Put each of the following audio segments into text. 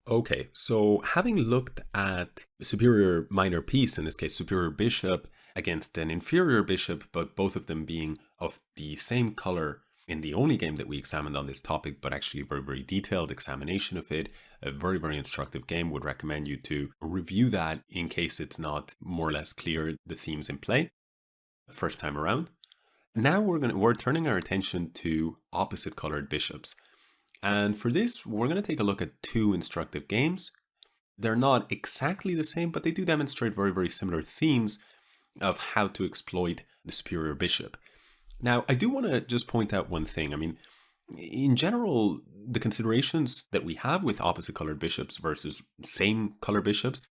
Okay, so having looked at superior minor piece, in this case superior bishop, against an inferior bishop, but both of them being of the same color in the only game that we examined on this topic, but actually a very, very detailed examination of it, a very, very instructive game, would recommend you to review that in case it's not more or less clear the themes in play first time around. Now we're turning our attention to opposite colored bishops. And for this, we're going to take a look at two instructive games. They're not exactly the same, but they do demonstrate very, very similar themes of how to exploit the superior bishop. Now, I do want to just point out one thing. I mean, in general, the considerations that we have with opposite colored bishops versus same color bishops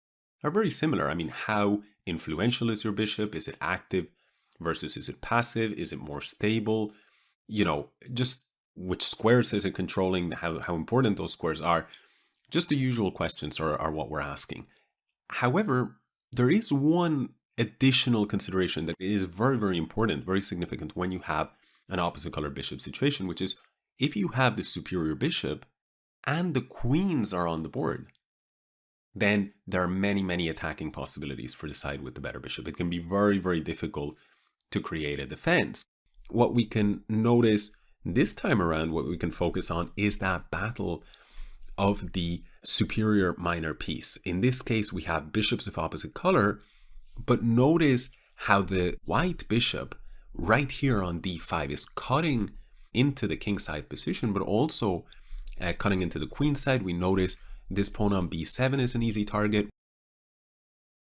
are very similar. I mean, how influential is your bishop? Is it active versus is it passive? Is it more stable? Just which squares is it controlling, how important those squares are. Just the usual questions are what we're asking. However, there is one additional consideration that is very, very important, very significant when you have an opposite color bishop situation, which is if you have the superior bishop and the queens are on the board, then there are many, many attacking possibilities for the side with the better bishop. It can be very, very difficult to create a defense. What we can notice this time around, what we can focus on is that battle of the superior minor piece. In this case, we have bishops of opposite color, but notice how the white bishop right here on d5 is cutting into the king side position, but also cutting into the queen side. We notice this pawn on b7 is an easy target.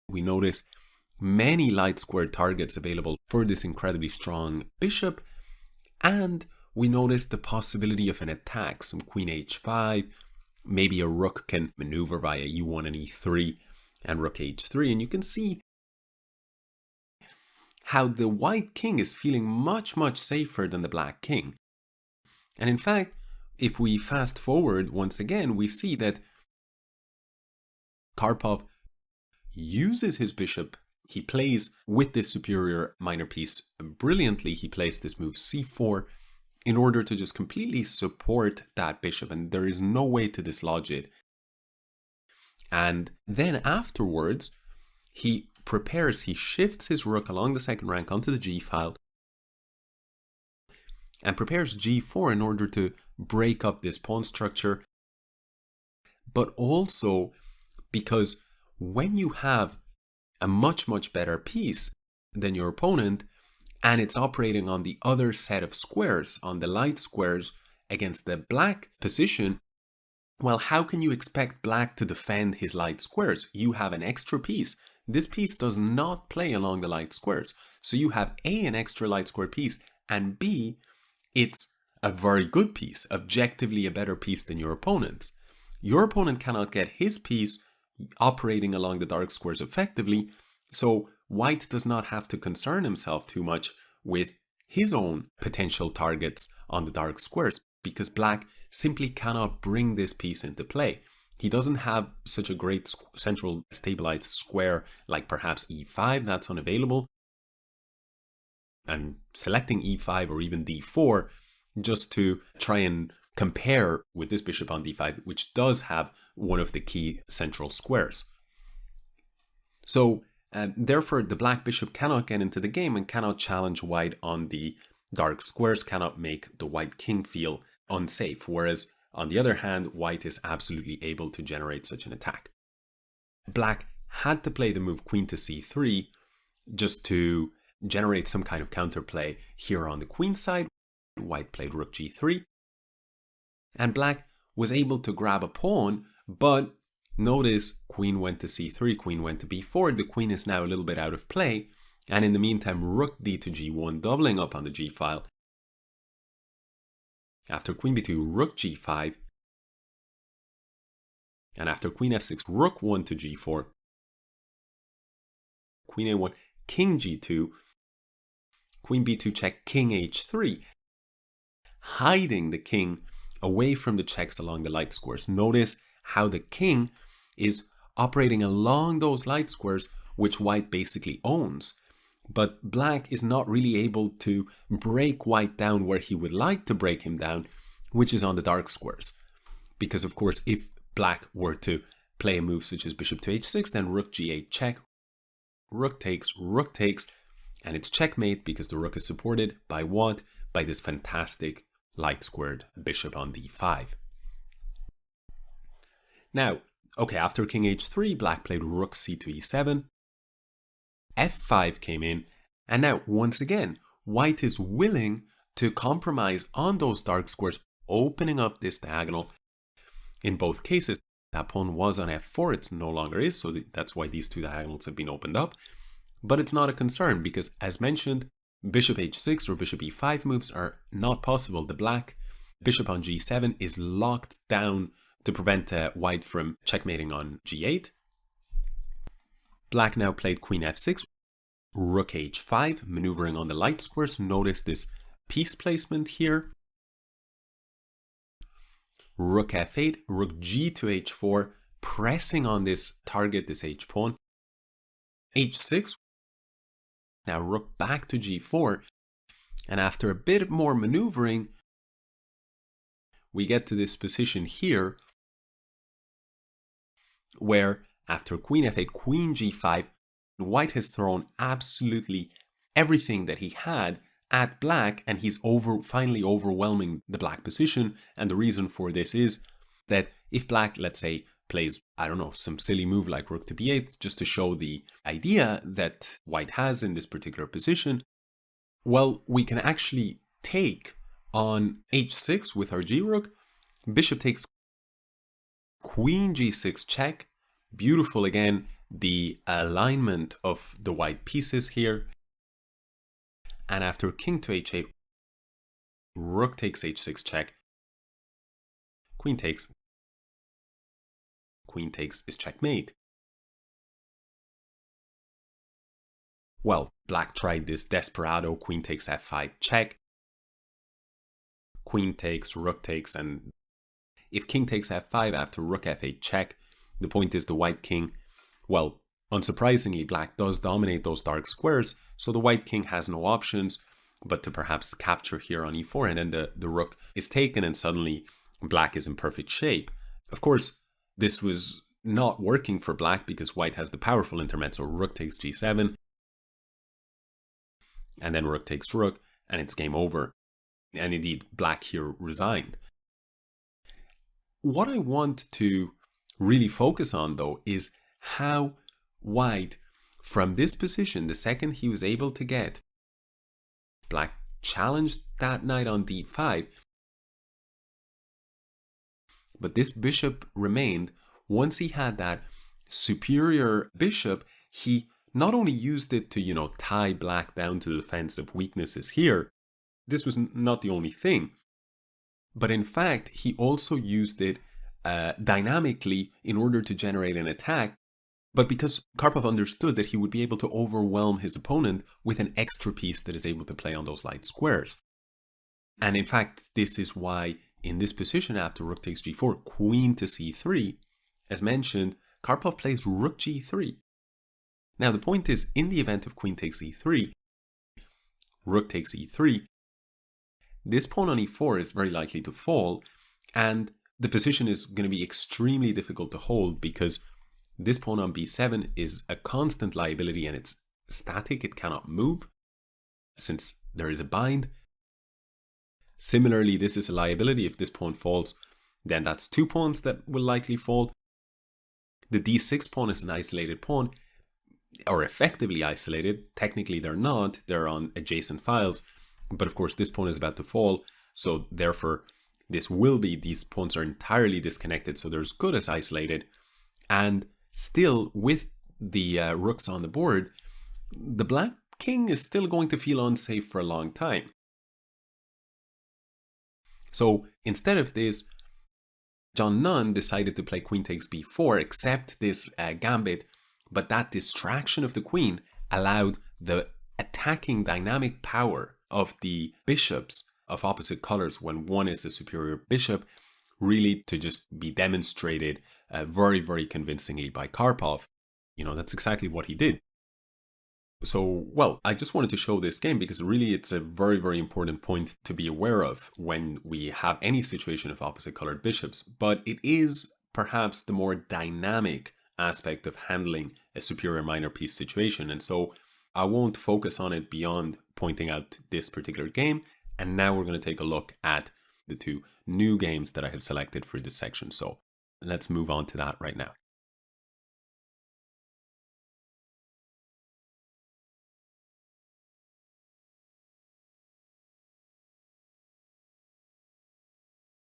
We notice many light squared targets available for this incredibly strong bishop, and we notice the possibility of an attack, some queen h5, maybe a rook can maneuver via e1 and e3 and rook h3, and you can see how the white king is feeling much, much safer than the black king. And in fact, if we fast forward once again, we see that Karpov uses his bishop. He plays with this superior minor piece brilliantly. He plays this move c4 in order to just completely support that bishop, and there is no way to dislodge it. And then afterwards, he shifts his rook along the second rank onto the g file and prepares g4 in order to break up this pawn structure. But also because when you have a much, much better piece than your opponent, and it's operating on the other set of squares, on the light squares against the black position, well, how can you expect black to defend his light squares? You have an extra piece. This piece does not play along the light squares. So you have A, an extra light square piece, and B, it's a very good piece, objectively a better piece than your opponent's. Your opponent cannot get his piece operating along the dark squares effectively, so white does not have to concern himself too much with his own potential targets on the dark squares, because black simply cannot bring this piece into play. He doesn't have such a great central stabilized square like perhaps e5, that's unavailable. I'm selecting e5 or even d4 just to try and compare with this bishop on d5, which does have one of the key central squares. So therefore, the black bishop cannot get into the game and cannot challenge white on the dark squares, cannot make the white king feel unsafe. Whereas, on the other hand, white is absolutely able to generate such an attack. Black had to play the move queen to c3 just to generate some kind of counterplay here on the queen side. White played rook g3. And black was able to grab a pawn, but notice queen went to c3, queen went to b4. The queen is now a little bit out of play. And in the meantime, rook d to g1, doubling up on the g file. After queen b2, rook g5. And after queen f6, rook 1 to g4. Queen a1, king g2. Queen b2 check, king h3. Hiding the king away from the checks along the light squares. Notice how the king is operating along those light squares, which white basically owns. But black is not really able to break white down where he would like to break him down, which is on the dark squares. Because of course, if black were to play a move such as bishop to h6, then rook g8 check, rook takes, and it's checkmate because the rook is supported by what? By this fantastic light squared bishop on d5. Now, okay, after king h3, black played rook c to e7, f5 came in, and now once again, white is willing to compromise on those dark squares, opening up this diagonal. In both cases, that pawn was on f4, it no longer is, so that's why these two diagonals have been opened up. But it's not a concern because, as mentioned, bishop h6 or bishop e5 moves are not possible. The black bishop on g7 is locked down to prevent white from checkmating on g8. Black now played queen f6, rook h5, maneuvering on the light squares. Notice this piece placement here. Rook f8, rook g to h4, pressing on this target, this h pawn. h6, now rook back to g4, and after a bit more maneuvering, we get to this position here, where after queen f8, queen g5, white has thrown absolutely everything that he had at black, and he's finally overwhelming the black position. And the reason for this is that if black, let's say, plays, I don't know, some silly move like rook to b8, just to show the idea that white has in this particular position, well, we can actually take on h6 with our g-rook, bishop takes queen g6 check. Beautiful again, the alignment of the white pieces here. And after king to h8, rook takes h6 check, queen takes is checkmate. Well, black tried this desperado, queen takes f5 check, queen takes, rook takes, and if king takes f5 after rook f8 check, the point is the white king, well, unsurprisingly, black does dominate those dark squares, so the white king has no options but to perhaps capture here on e4, and then the rook is taken and suddenly black is in perfect shape. Of course, this was not working for black because white has the powerful intermezzo, rook takes g7, and then rook takes rook, and it's game over. And indeed, black here resigned. What I want to really focus on, though, is how white, from this position, the second he was able to get, black challenged that knight on d5, but this bishop remained. Once he had that superior bishop, he not only used it to, tie black down to the defensive weaknesses here, this was not the only thing, but in fact, he also used it dynamically in order to generate an attack. But because Karpov understood that he would be able to overwhelm his opponent with an extra piece that is able to play on those light squares. And in fact, this is why in this position after rook takes g4, queen to c3, as mentioned, Karpov plays rook g3. Now the point is, in the event of queen takes e3, rook takes e3, this pawn on e4 is very likely to fall, and the position is going to be extremely difficult to hold because this pawn on b7 is a constant liability and it's static, it cannot move since there is a bind. Similarly, this is a liability. If this pawn falls, then that's two pawns that will likely fall. The d6 pawn is an isolated pawn, or effectively isolated. Technically they're not, they're on adjacent files, but of course this pawn is about to fall, so therefore these pawns are entirely disconnected, so they're as good as isolated. And still, with the rooks on the board, the black king is still going to feel unsafe for a long time. So instead of this, John Nunn decided to play queen takes b4, accept this gambit, but that distraction of the queen allowed the attacking dynamic power of the bishops of opposite colors, when one is the superior bishop, really to just be demonstrated very, very convincingly by Karpov. That's exactly what he did. So, well, I just wanted to show this game because really it's a very, very important point to be aware of when we have any situation of opposite colored bishops. But it is perhaps the more dynamic aspect of handling a superior minor piece situation. And so I won't focus on it beyond pointing out this particular game. And now we're going to take a look at the two new games that I have selected for this section. So let's move on to that right now.